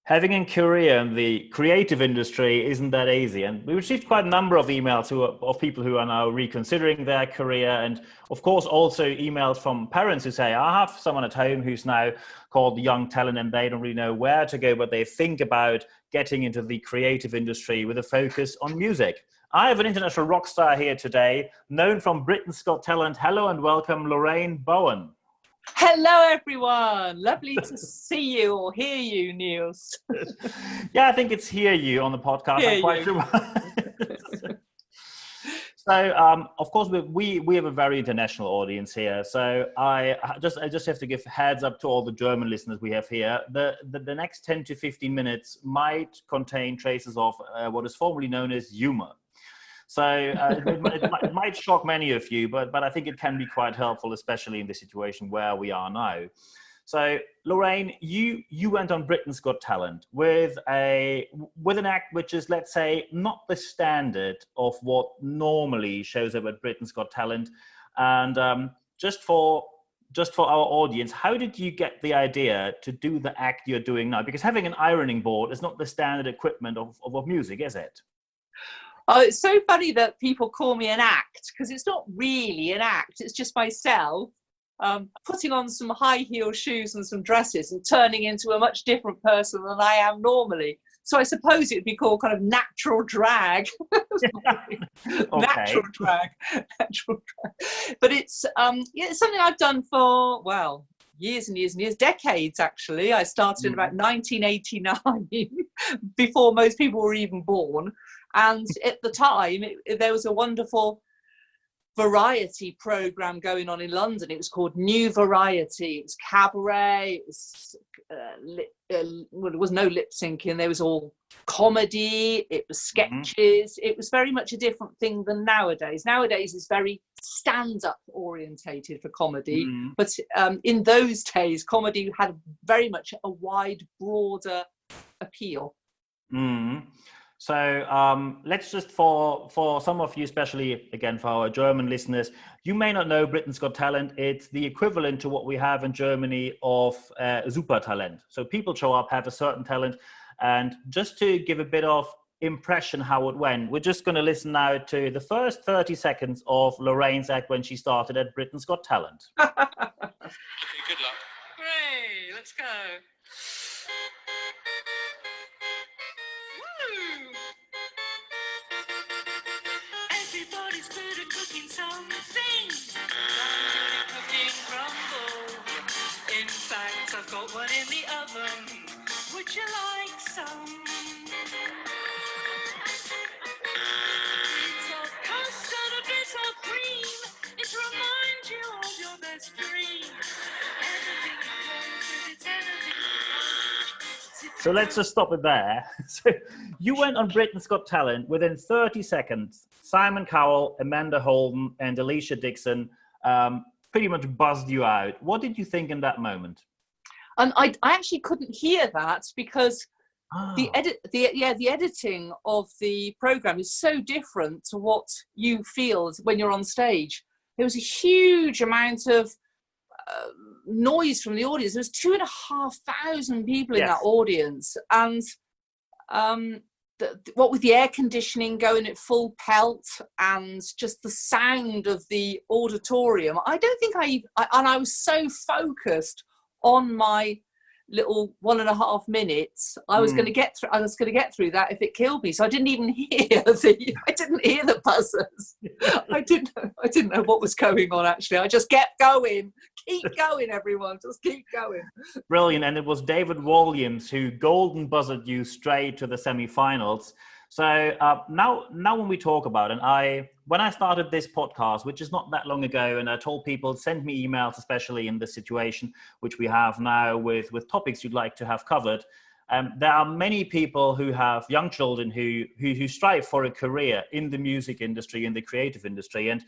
Having a career in the creative industry isn't that easy. And we received quite a number of emails of people who are now reconsidering their career. And of course, also emails from parents who say, I have someone at home who's now called the young talent and they don't really know where to go, but they think about getting into the creative industry with a focus on music. I have an international rock star here today, known from Britain's Got Talent. Hello and welcome, Lorraine Bowen. Hello, everyone. Lovely to see you or hear you, Niels. Yeah, I think it's hear you on the podcast. I'm quite sure. So, of course, we have a very international audience here. So I just have to give heads up to all the German listeners we have here. The next 10 to 15 minutes might contain traces of what is formerly known as humor. So it might shock many of you, but I think it can be quite helpful, especially in the situation where we are now. So Lorraine, you went on Britain's Got Talent with an act which is, let's say, not the standard of what normally shows up at Britain's Got Talent. And just for our audience, how did you get the idea to do the act you're doing now? Because having an ironing board is not the standard equipment of music, is it? Oh, it's so funny that people call me an act, because it's not really an act. It's just myself putting on some high heel shoes and some dresses and turning into a much different person than I am normally. So I suppose it would be called kind of natural drag. Okay. Natural drag. But it's something I've done for, well, years and years and years, decades actually. I started in about 1989, before most people were even born. And at the time, there was a wonderful variety program going on in London. It was called New Variety. It was cabaret. It was, well, there was no lip syncing. There was all comedy. It was sketches. It was very much a different thing than nowadays. Nowadays, it's very stand-up orientated for comedy. But in those days, comedy had very much a wide, broader appeal. So let's just, for some of you, especially again for our German listeners, you may not know Britain's Got Talent. It's the equivalent to what we have in Germany of Supertalent. So people show up, have a certain talent, and just to give a bit of impression how it went, we're just going to listen now to the first 30 seconds of Lorraine's act when she started at Britain's Got Talent. Okay, good luck. Hooray, let's go. Everybody's good at cooking something. I'm cooking crumble. In fact, I've got one in the oven. Would you like some? Bits of custard, a bit of cream. It reminds you of your best dream. Everything goes, it's anything. So let's just stop it there. So you went on Britain's Got Talent. Within 30 seconds, Simon Cowell, Amanda Holden, and Alicia Dixon pretty much buzzed you out. What did you think in that moment? And I actually couldn't hear that because the editing of the program is so different to what you feel when you're on stage. There was a huge amount of noise from the audience. There was 2,500 people in that audience, and what with the air conditioning going at full pelt and just the sound of the auditorium, I don't think I was so focused on my little 1.5 minutes. I was going to get through that if it killed me. So I didn't even hear the buzzers. I didn't know what was going on actually. I just kept going. Keep going, everyone. Just keep going. Brilliant. And it was David Walliams who golden buzzed you straight to the semi-finals. So now when we talk about it, when I started this podcast, which is not that long ago, and I told people, send me emails, especially in this situation, which we have now with topics you'd like to have covered. There are many people who have young children who strive for a career in the music industry, in the creative industry. And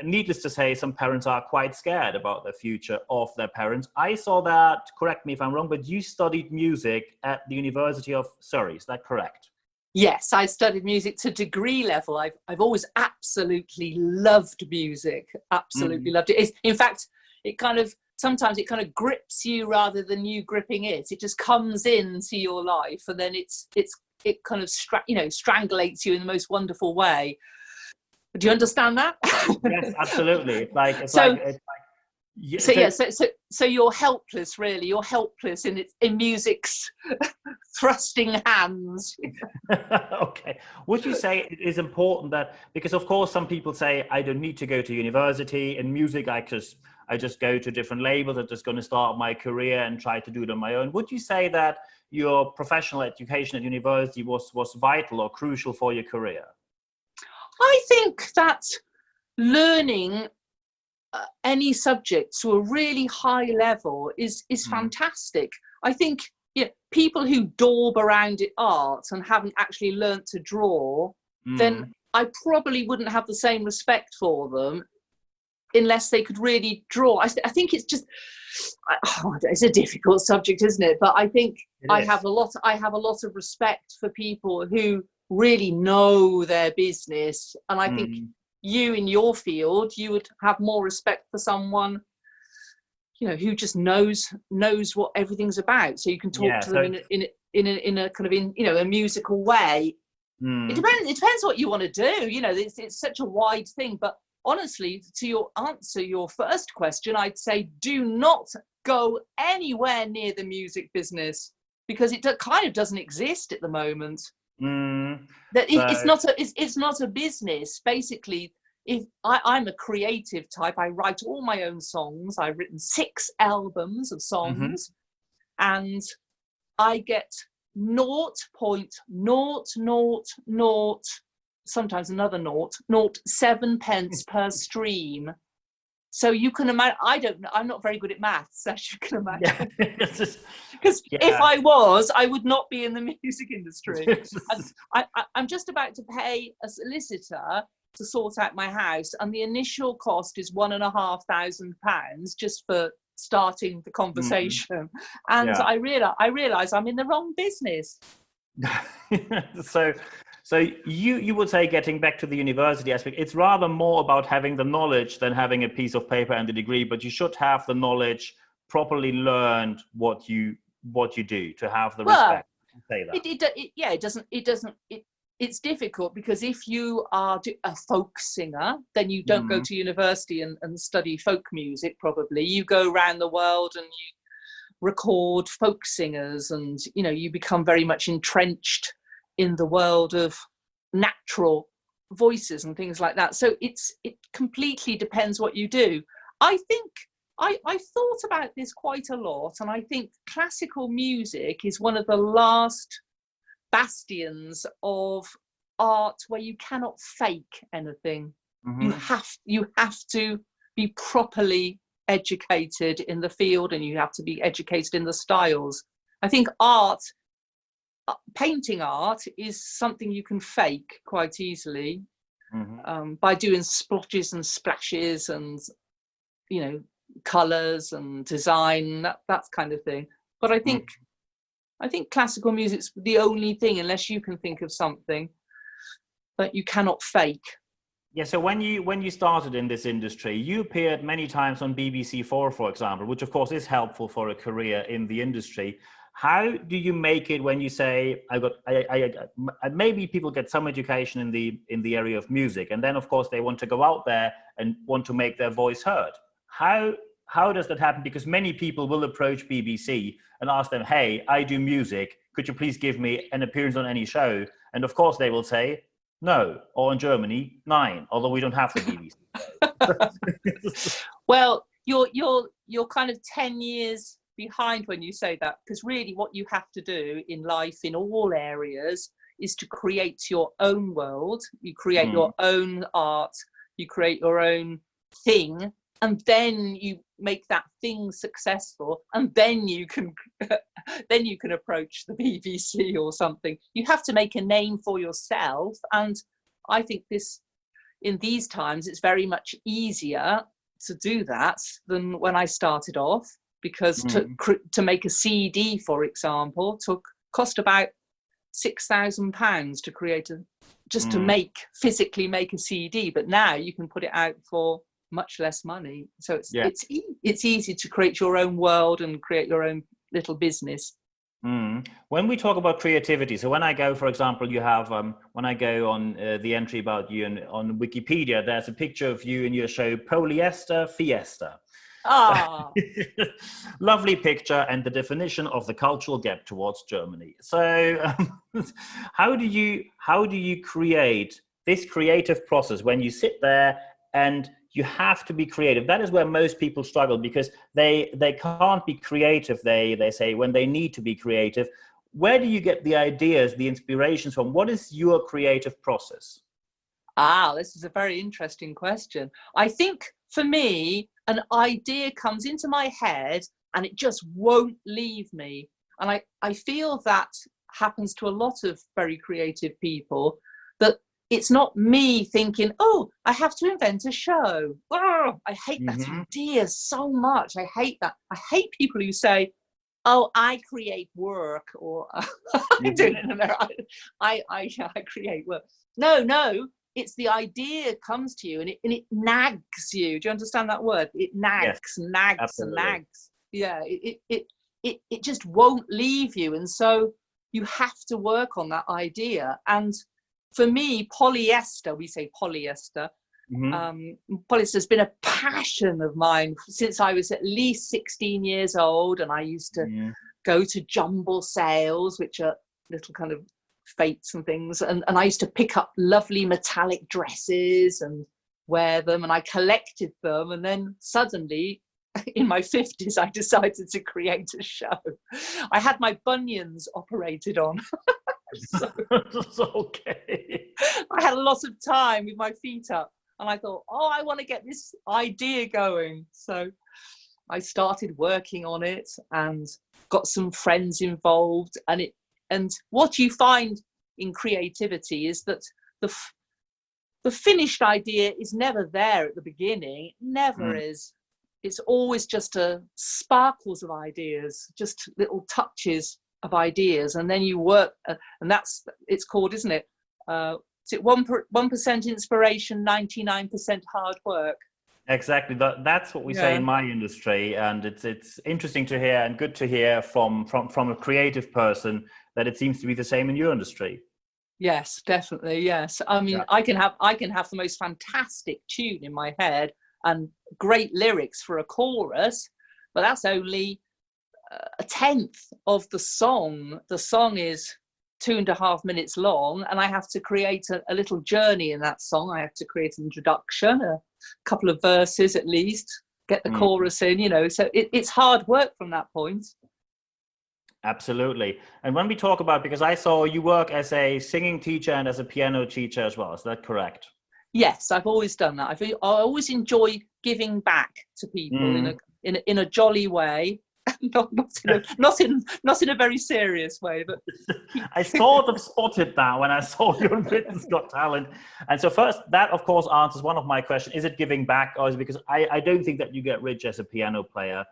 needless to say, some parents are quite scared about the future of their parents. I saw that, correct me if I'm wrong, but you studied music at the University of Surrey. Is that correct? Yes, I studied music to degree level. I've always absolutely loved music. Absolutely loved it. In fact, it kind of sometimes it kind of grips you rather than you gripping it. It just comes into your life, and then it kind of strangulates you in the most wonderful way. Do you understand that? Yes, absolutely. It's So- like So you're helpless, really. You're helpless in music's thrusting hands. Okay. Would you say it is important that, because of course some people say I don't need to go to university in music, I just go to different labels, I'm just going to start my career and try to do it on my own. Would you say that your professional education at university was vital or crucial for your career? I think that learning any subject to a really high level is fantastic. I think people who daub around at art and haven't actually learnt to draw, then I probably wouldn't have the same respect for them unless they could really draw. I think it's just, it's a difficult subject, isn't it? But I think I have a lot of respect for people who really know their business, and I think you in your field, you would have more respect for someone who just knows what everything's about, so you can talk to them in a kind of a musical way. It depends what you want to do. It's such a wide thing, but honestly, to answer your first question, I'd say do not go anywhere near the music business, because it kind of doesn't exist at the moment. It's not a business. Basically, if I'm a creative type, I write all my own songs. I've written 6 albums of songs, and I get 0.000, sometimes another 0.07 pence per stream. So you can imagine, I'm not very good at maths, as you can imagine. Because if I was, I would not be in the music industry. I'm just about to pay a solicitor to sort out my house, and the initial cost is £1,500 just for starting the conversation. And I realize I'm in the wrong business. So you would say, getting back to the university aspect, it's rather more about having the knowledge than having a piece of paper and a degree, but you should have the knowledge, properly learned what you do, to have the respect. Say that. It's difficult, because if you are a folk singer, then you don't go to university and study folk music. Probably you go around the world and you record folk singers, and you become very much entrenched in the world of natural voices and things like that. So it completely depends what you do. I think I thought about this quite a lot, and I think classical music is one of the last bastions of art where you cannot fake anything. You have to be properly educated in the field, and you have to be educated in the styles. I think painting art is something you can fake quite easily by doing splotches and splashes and colors and design, that kind of thing. But I think classical music's the only thing, unless you can think of something that you cannot fake. Yeah, so when you started in this industry, you appeared many times on BBC4, for example, which of course is helpful for a career in the industry. How do you make it when you say, maybe people get some education in the area of music, and then of course they want to go out there and want to make their voice heard? How does that happen? Because many people will approach BBC and ask them, hey, I do music, could you please give me an appearance on any show? And of course they will say no, or in Germany, 9, although we don't have the BBC. Well, you're kind of 10 years behind when you say that, because really what you have to do in life, in all areas, is to create your own world. You create your own art, you create your own thing, and then you make that thing successful, and then you can approach the BBC or something. You have to make a name for yourself, and I think in these times it's very much easier to do that than when I started off, because to make a CD, for example, cost about £6,000 to create physically make a CD, but now you can put it out for much less money. So Yeah. it's easy to create your own world and create your own little business. When we talk about creativity, so when I go, for example, you have, when I go on the entry about you on Wikipedia, there's a picture of you in your show, Polyester Fiesta. Ah, Lovely picture and the definition of the cultural gap towards Germany. So how do you create this creative process when you sit there and you have to be creative? That is where most people struggle, because they can't be creative, they say, when they need to be creative. Where do you get the ideas, the inspirations from? What is your creative process? this is a very interesting question. I think for me, an idea comes into my head and it just won't leave me. And I feel that happens to a lot of very creative people, that it's not me thinking, oh, I have to invent a show. Oh, I hate that idea so much. I hate that. I hate people who say, oh, I create work, or I don't know. I create work. No, it's the idea comes to you and it nags you. Do you understand that word? It nags, Yes, nags absolutely. and nags. Yeah, it just won't leave you. And so you have to work on that idea. And for me, polyester, we say polyester, polyester has been a passion of mine since I was at least 16 years old. And I used to go to jumble sales, which are little kind of fates and things. And I used to pick up lovely metallic dresses and wear them. And I collected them. And then suddenly, in my 50s, I decided to create a show. I had my bunions operated on. So Okay. I had a lot of time with my feet up, and I thought, oh, I want to get this idea going. So I started working on it and got some friends involved. And what you find in creativity is that the finished idea is never there at the beginning. It never is. It's always just sparkles of ideas, just little touches of ideas, and then you work, and it's called, isn't it? Is it 1% inspiration, 99% hard work? Exactly. That's what we say in my industry, and it's interesting to hear and good to hear from a creative person that it seems to be the same in your industry. Yes, definitely. Yes, I mean, I can have the most fantastic tune in my head and great lyrics for a chorus, but that's only a tenth of the song. The song is 2.5 minutes long, and I have to create a little journey in that song. I have to create an introduction, a couple of verses at least, get the chorus in, so it's hard work from that point. Absolutely. And when we talk about, because I saw you work as a singing teacher and as a piano teacher as well, is that correct? Yes, I've always done that. I always enjoy giving back to people in a jolly way. not in a very serious way, but I sort of spotted that when I saw you on Britain's Got Talent. And so first, that of course answers one of my questions: is it giving back, or is it because I don't think that you get rich as a piano player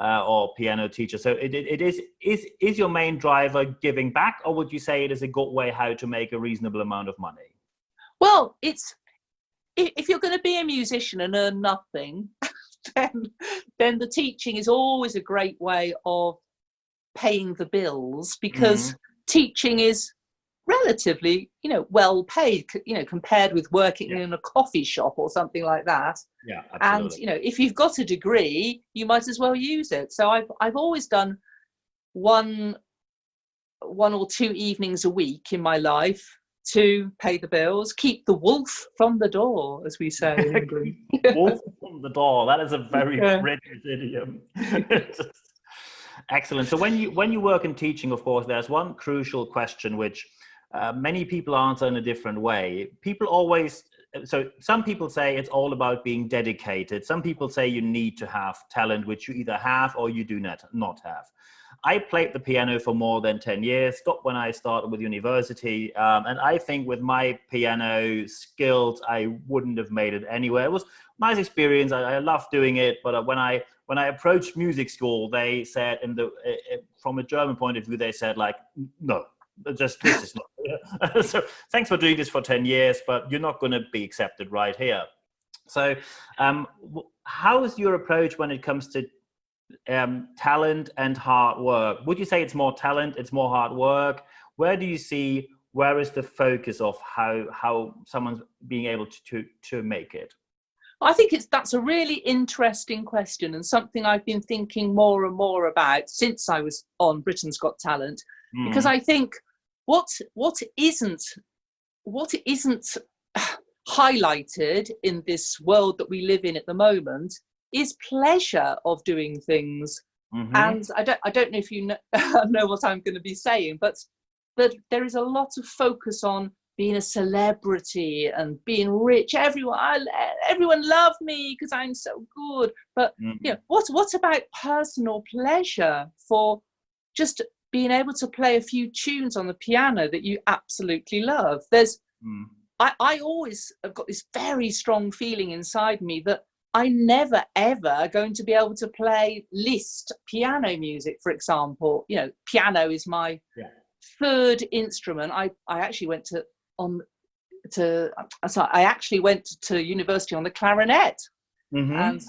or piano teacher? So it is your main driver giving back, or would you say it is a good way how to make a reasonable amount of money? Well, if you're going to be a musician and earn nothing, then the teaching is always a great way of paying the bills, because teaching is relatively, well paid, compared with working in a coffee shop or something like that. Yeah, absolutely. And if you've got a degree, you might as well use it. So I've always done one or two evenings a week in my life to pay the bills, keep the wolf from the door, as we say in England. Wolf from the door. That is a very British idiom. Excellent. So when you work in teaching, of course, there's one crucial question which many people answer in a different way. So some people say it's all about being dedicated. Some people say you need to have talent, which you either have or you do not have. I played the piano for more than 10 years, stopped when I started with university. And I think with my piano skills, I wouldn't have made it anywhere. It was a nice experience. I loved doing it. But when I approached music school, they said, from a German point of view, they said, like, no, this is not. So thanks for doing this for 10 years, but you're not going to be accepted right here. So how is your approach when it comes to talent and hard work? Would you say it's more talent, it's more hard work? Where do you see, where is the focus of how someone's being able to make it? I think that's a really interesting question, and something I've been thinking more and more about since I was on Britain's Got Talent, because I think what isn't highlighted in this world that we live in at the moment is pleasure of doing things. And I don't know if you know what I'm going to be saying, but there is a lot of focus on being a celebrity and being rich. Everyone love me because I'm so good. But what about personal pleasure for just being able to play a few tunes on the piano that you absolutely love? I always have got this very strong feeling inside me that I never ever going to be able to play Liszt piano music, for example. Piano is my third instrument. I actually went to university on the clarinet, and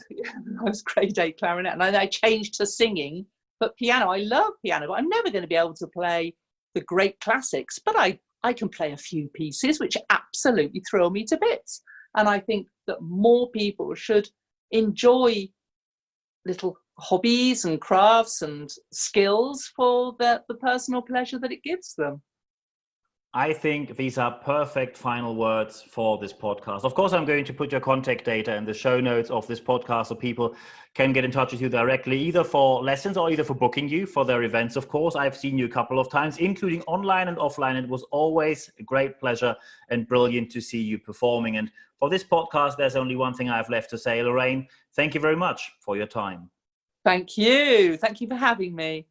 I was grade 8 clarinet, and I changed to singing. But piano, I love piano, but I'm never going to be able to play the great classics. But I can play a few pieces which absolutely thrill me to bits. And I think that more people should enjoy little hobbies and crafts and skills for the personal pleasure that it gives them. I think these are perfect final words for this podcast. Of course, I'm going to put your contact data in the show notes of this podcast so people can get in touch with you directly, either for lessons or either for booking you for their events. Of course, I've seen you a couple of times, including online and offline. It was always a great pleasure and brilliant to see you performing. And for this podcast, there's only one thing I've left to say. Lorraine, thank you very much for your time. Thank you. Thank you for having me.